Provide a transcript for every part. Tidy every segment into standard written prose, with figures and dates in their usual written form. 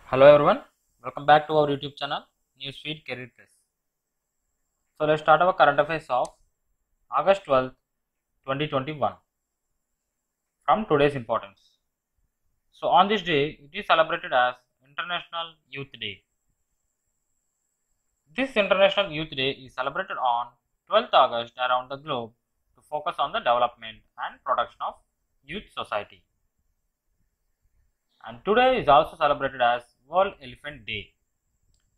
Hello everyone, welcome back to our YouTube channel Newsfeed Career Press. So let's start our current affairs of August 12th, 2021 from today's importance. So on this day, it is celebrated as International Youth Day. This International Youth Day is celebrated on 12th August around the globe to focus on the development and protection of youth society. And today is also celebrated as World Elephant Day.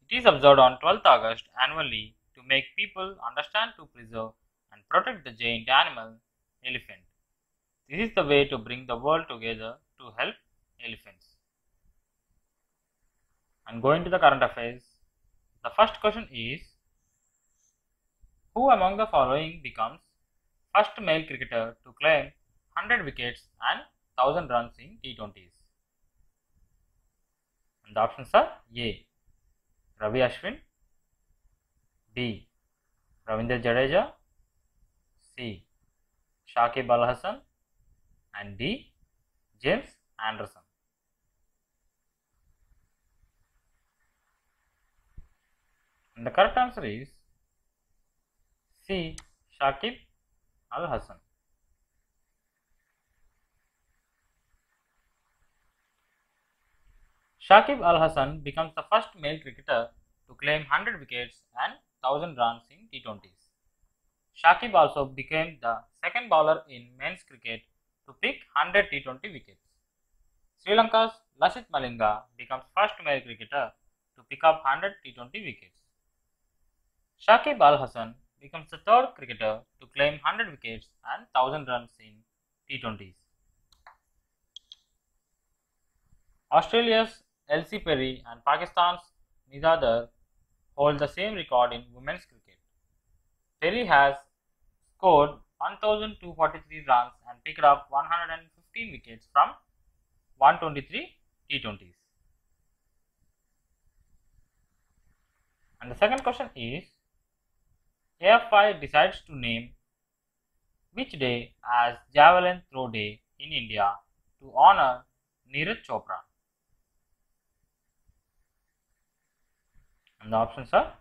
It is observed on 12th August annually to make people understand to preserve and protect the giant animal elephant. This is the way to bring the world together to help elephants. And going to the current affairs, the first question is, who among the following becomes first male cricketer to claim 100 wickets and 1000 runs in T20s? And the options are A. Ravi Ashwin, B. Ravindra Jadeja, C. Shakib Al Hasan, and D. James Anderson. And the correct answer is C. Shakib Al Hasan. Shakib Al Hasan becomes the first male cricketer to claim 100 wickets and 1000 runs in T20s. Shakib also became the second bowler in men's cricket to pick 100 T20 wickets. Sri Lanka's Lasith Malinga becomes first male cricketer to pick up 100 T20 wickets. Shakib Al Hasan becomes the third cricketer to claim 100 wickets and 1000 runs in T20s. Australia's Elsie Perry and Pakistan's Nidadar hold the same record in women's cricket. Perry has scored 1243 runs and picked up 115 wickets from 123 T20s. And the second question is, AFI decides to name which day as Javelin Throw Day in India to honor Neeraj Chopra? And the options are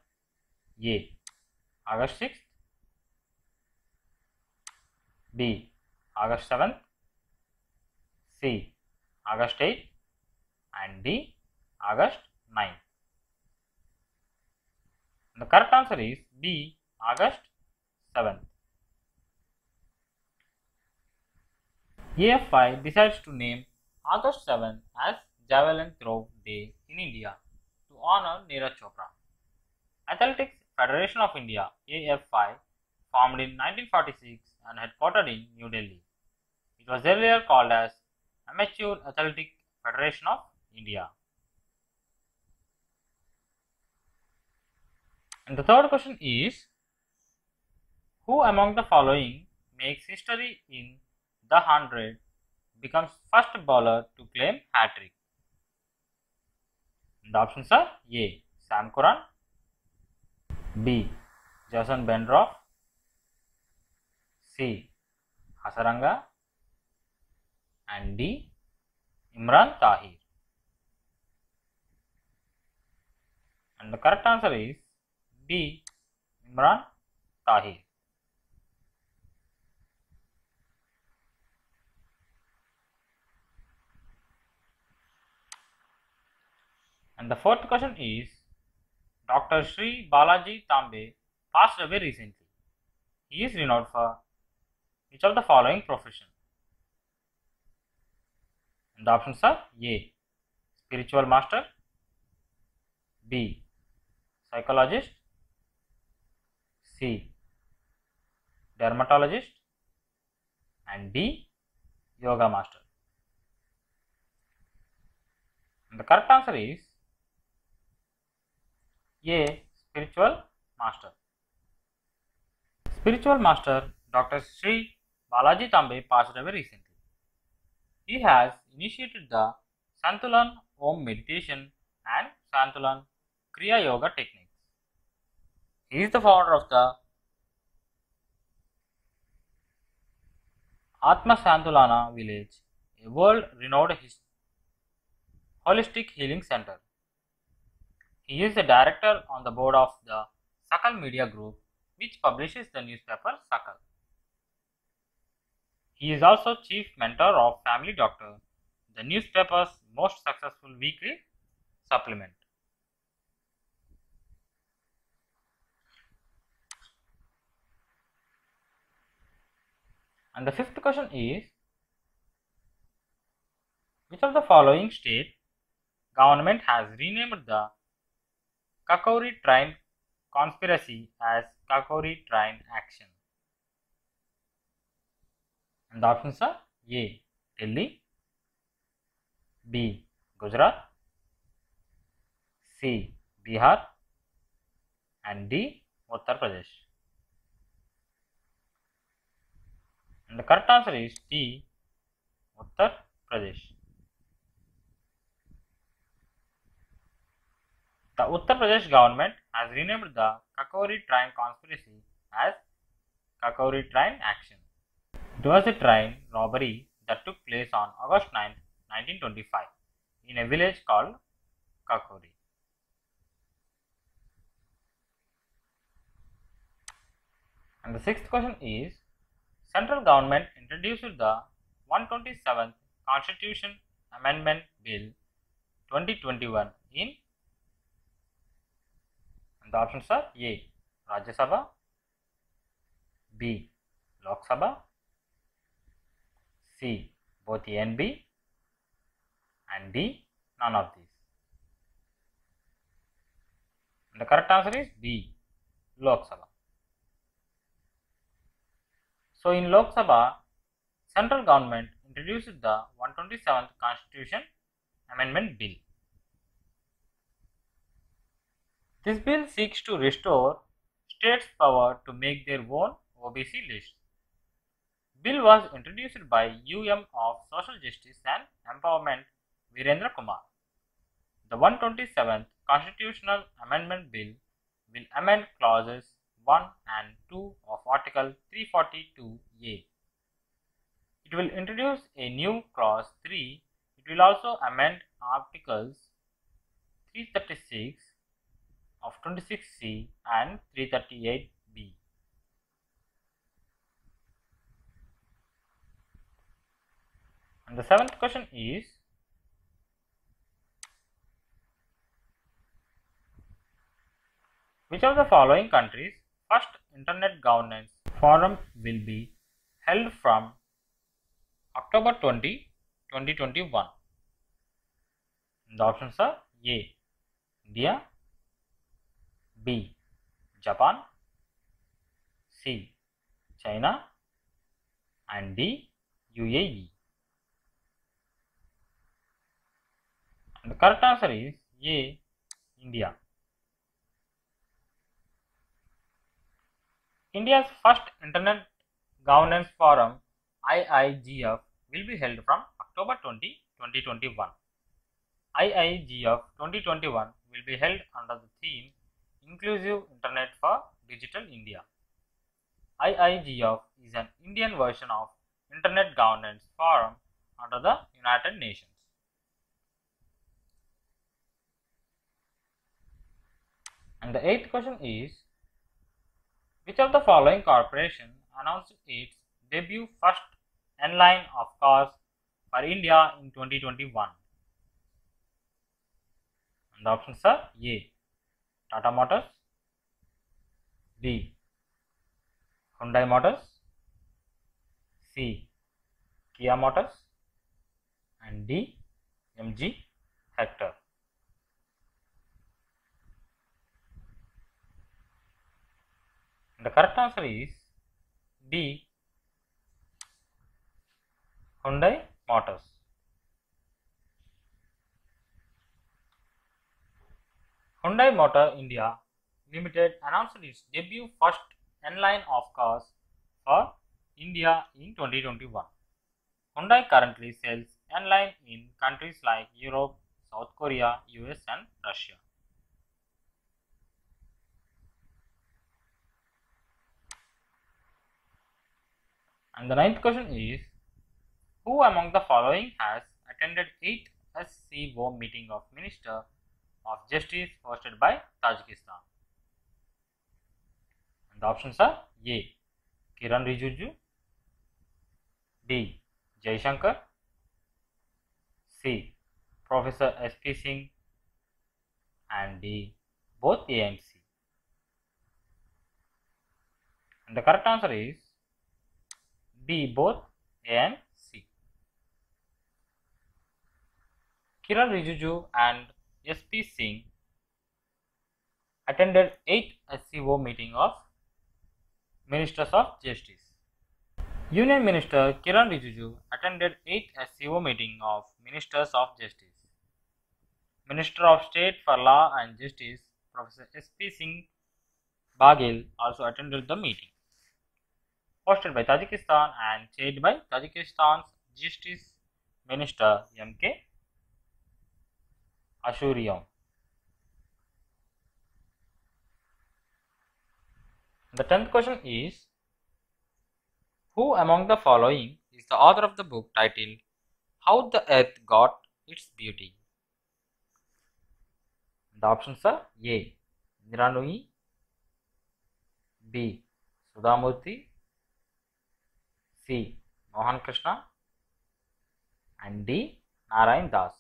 A. August 6th, B. August 7th, C. August 8th, and D. August 9th. And the correct answer is B. August 7th. AFI decides to name August 7th as Javelin Throw Day in India to honor Neeraj Chopra. Athletics Federation of India (AFI) formed in 1946 and headquartered in New Delhi. It was earlier called as Amateur Athletic Federation of India. And the third question is, who among the following makes history in the 100, becomes first bowler to claim hat-trick? The options are A. Sam Curran, B. Jason Bendroff, C. Hasaranga, and D. Imran Tahir. And the correct answer is B. Imran Tahir. And the fourth question is, Dr. Sri Balaji Tambe passed away recently. He is renowned for which of the following profession? And the options are A. Spiritual master, B. Psychologist, C. Dermatologist, and D. Yoga master. And the correct answer is A. Spiritual master. Spiritual master Dr. Sri Balaji Tambe passed away recently. He has initiated the Santulan Om meditation and Santulan Kriya Yoga techniques. He is the founder of the Atma Santulana village, a world renowned holistic healing center. He is the director on the board of the Sakal Media Group, which publishes the newspaper Sakal. He is also chief mentor of Family Doctor, the newspaper's most successful weekly supplement. And the fifth question is, which of the following state government has renamed the Kakouri train conspiracy as Kakouri train action? And the options are A. Delhi, B. Gujarat, C. Bihar, and D. Uttar Pradesh. And the correct answer is D. Uttar Pradesh. The Uttar Pradesh government has renamed the Kakouri train conspiracy as Kakouri train action. It was a train robbery that took place on August 9, 1925 in a village called Kakouri. And the sixth question is, central government introduced the 127th Constitution Amendment Bill 2021 in, and the options are A. Rajya Sabha, B. Lok Sabha, C. both A and B, and D. none of these. And the correct answer is B. Lok Sabha. So in Lok Sabha, central government introduced the 127th Constitution Amendment Bill. This bill seeks to restore states' power to make their own OBC lists. Bill was introduced by UM of Social Justice and Empowerment Virendra Kumar. The 127th Constitutional Amendment Bill will amend clauses 1 and 2 of Article 342A. It will introduce a new clause 3. It will also amend Articles 336 of 26C and 338B. And the seventh question is, which of the following countries' first Internet Governance Forum will be held from October 20, 2021? The options are A. India, B. Japan, C. China, and D. UAE. And the correct answer is A. India. India's first Internet Governance Forum IIGF will be held from October 20, 2021. IIGF 2021 will be held under the theme Inclusive Internet for Digital India. IIGF is an Indian version of Internet Governance Forum under the United Nations. And the eighth question is, which of the following corporation announced its debut first N-line of cars for India in 2021? And the options are A. Tata Motors, B. Hyundai Motors, C. Kia Motors, and D. MG Hector. The correct answer is D. Hyundai Motors. Hyundai Motor India Limited announced its debut first N-line of cars for India in 2021. Hyundai currently sells N-line in countries like Europe, South Korea, US, and Russia. And the ninth question is, who among the following has attended 8th SCO meeting of Minister of Justice hosted by Tajikistan? And the options are A. Kiran Rijiju, B. Jaishankar, C. Professor S.P. Singh, and D. Both A and C. And the correct answer is B. Both A and C. Kiran Rijiju and S.P. Singh attended 8th SCO meeting of Ministers of Justice. Union Minister Kiran Rijiju attended 8th SCO meeting of Ministers of Justice. Minister of State for Law and Justice Professor S.P. Singh Baghel also attended the meeting, hosted by Tajikistan and chaired by Tajikistan's Justice Minister M.K. Ashurian. The 10th question is, who among the following is the author of the book titled How the Earth Got Its Beauty? The options are A. Indira Nooyi, B. Sudha Murty, C. Mohan Krishna, and D. Narayan Das.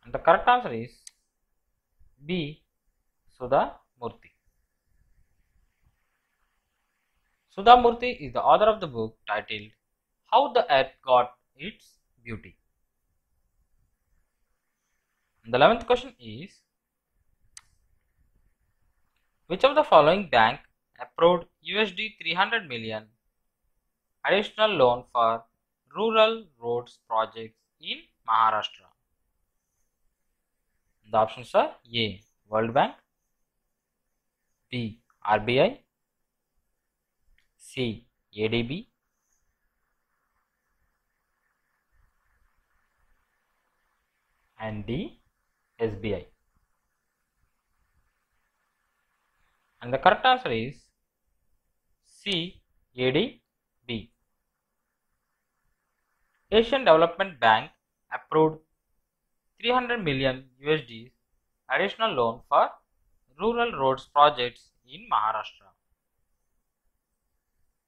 And the correct answer is B. Sudha Murty. Sudha Murty is the author of the book titled How the Earth Got Its Beauty. And the 11th question is, which of the following bank approved USD 300 million additional loan for rural roads projects in Maharashtra? The options are A. World Bank, B. RBI, C. ADB, and D. SBI. And the correct answer is C. ADB. Asian Development Bank approved 300 million USD additional loan for rural roads projects in Maharashtra.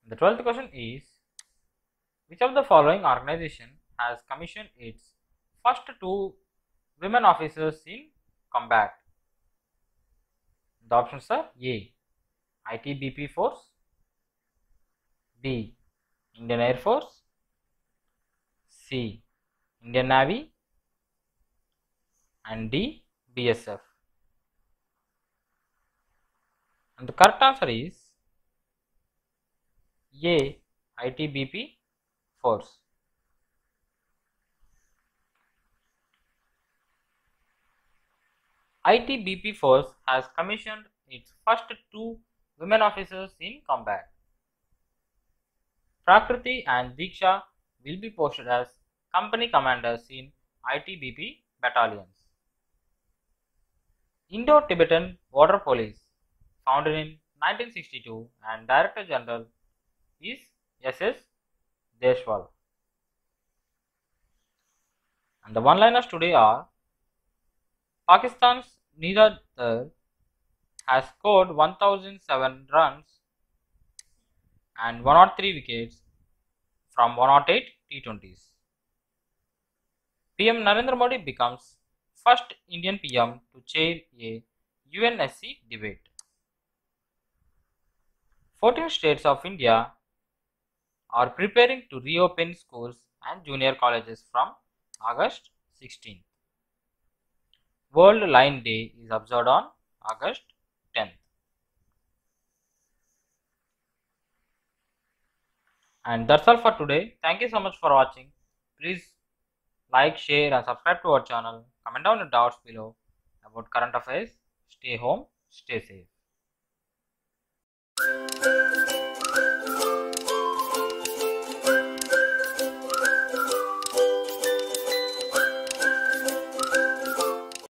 The 12th question is, which of the following organization has commissioned its first 2 women officers in combat? The options are A. ITBP Force, B. Indian Air Force, C. Indian Navy, and D. BSF. And the correct answer is A. ITBP Force. ITBP Force has commissioned its first 2 women officers in combat. Prakriti and Diksha will be posted as company commanders in ITBP battalions. Indo-Tibetan Border Police, founded in 1962, and Director General is S.S. Deshwal. And the one-liners today are, Pakistan's Neeraj has scored 1007 runs and 103 wickets from 108 T20s. PM Narendra Modi becomes first Indian PM to chair a UNSC debate. 14 states of India are preparing to reopen schools and junior colleges from August 16th. World Lion Day is observed on August 10th. And that's all for today. Thank you so much for watching. Please like, share and subscribe to our channel. Comment down your doubts below about current affairs. Stay home, stay safe.